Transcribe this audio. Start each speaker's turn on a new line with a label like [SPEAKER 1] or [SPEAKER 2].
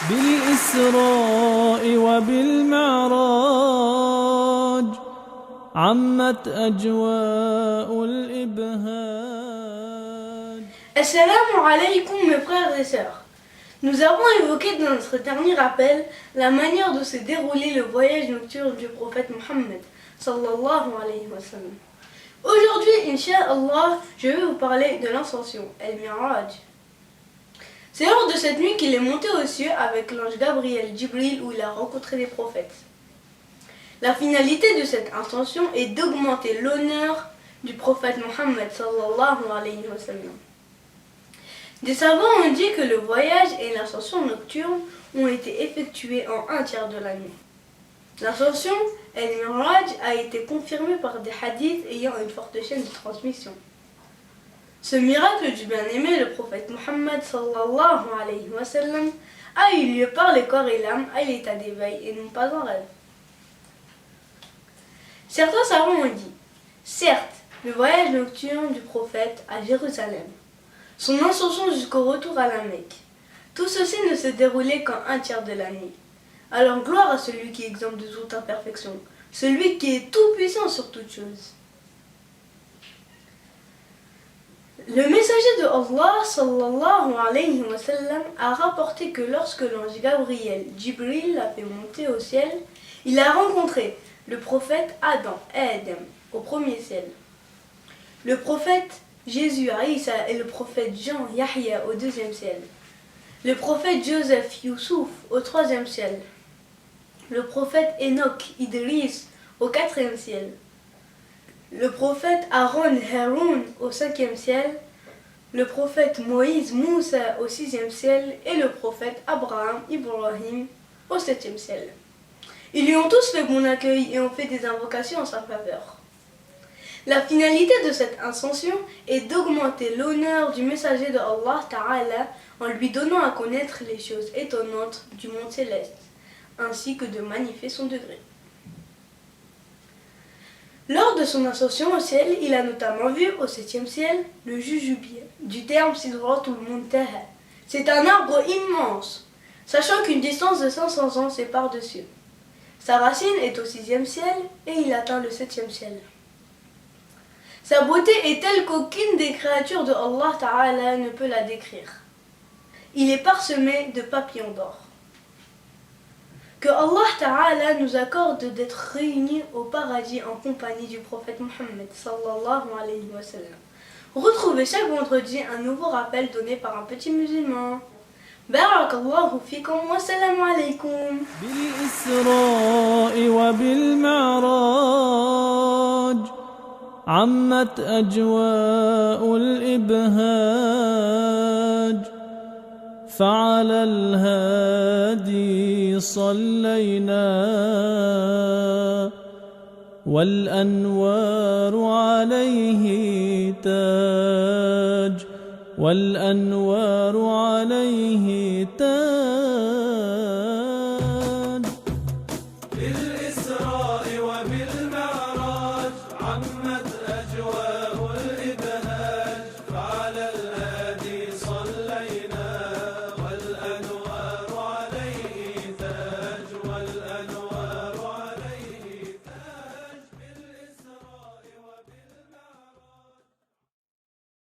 [SPEAKER 1] بالإسراء وبالمعراج عمت أجواء الإبهاج.
[SPEAKER 2] Assalamu alaikum mes frères et sœurs. Nous avons évoqué dans notre dernier rappel la manière de se dérouler le voyage nocturne du prophète Mohammed sallallahu alayhi wa sallam. Aujourd'hui, Inch'Allah, je vais vous parler de l'ascension, El-Mi'raj. C'est lors de cette nuit qu'il est monté aux cieux avec l'ange Gabriel Jibril où il a rencontré les prophètes. La finalité de cette ascension est d'augmenter l'honneur du prophète Mohammed sallallahu alayhi wa sallam. Des savants ont dit que le voyage et l'ascension nocturne ont été effectués en un tiers de la nuit. L'ascension, El-Mi'raj, a été confirmée par des hadiths ayant une forte chaîne de transmission. Ce miracle du bien-aimé, le prophète Mohammed sallallahu alayhi wa sallam, a eu lieu par le corps et l'âme à l'état d'éveil et non pas en rêve. Certains savants ont dit, certes, le voyage nocturne du prophète à Jérusalem, son ascension jusqu'au retour à la Mecque, tout ceci ne se déroulait qu'en un tiers de la nuit. Alors gloire à celui qui est exempt de toute imperfection, celui qui est tout puissant sur toute chose. Le messager de Allah sallallahu alayhi wa sallam a rapporté que lorsque l'ange Gabriel Jibril l'a fait monter au ciel, il a rencontré le prophète Adam au premier ciel, le prophète Jésus Isa et le prophète Jean Yahya au deuxième ciel, le prophète Joseph Youssouf au troisième ciel, le prophète Enoch Idris au quatrième ciel, le prophète Aaron Haroun au cinquième ciel, le prophète Moïse Moussa au sixième ciel et le prophète Abraham Ibrahim au septième ciel. Ils lui ont tous fait bon accueil et ont fait des invocations en sa faveur. La finalité de cette ascension est d'augmenter l'honneur du messager de Allah Ta'ala en lui donnant à connaître les choses étonnantes du monde céleste, ainsi que de magnifier son degré. Lors de son ascension au ciel, il a notamment vu au septième ciel le jujube, du terme Sidratul Muntaha. C'est un arbre immense, sachant qu'une distance de 500 ans sépare dessus. Sa racine est au sixième ciel et il atteint le septième ciel. Sa beauté est telle qu'aucune des créatures de Allah Ta'ala ne peut la décrire. Il est parsemé de papillons d'or. Que Allah Ta'ala nous accorde d'être réunis au paradis en compagnie du prophète Mohammed sallallahu alayhi wa sallam. Retrouvez chaque vendredi un nouveau rappel donné par un petit musulman. Barakallahu fikum wa salam alaykum.
[SPEAKER 1] بالإسراء وبالمعراج عمت أجواء الإبهاج فعلى الهادي صلينا والأنوار عليه تاج والأنوار عليه تاج.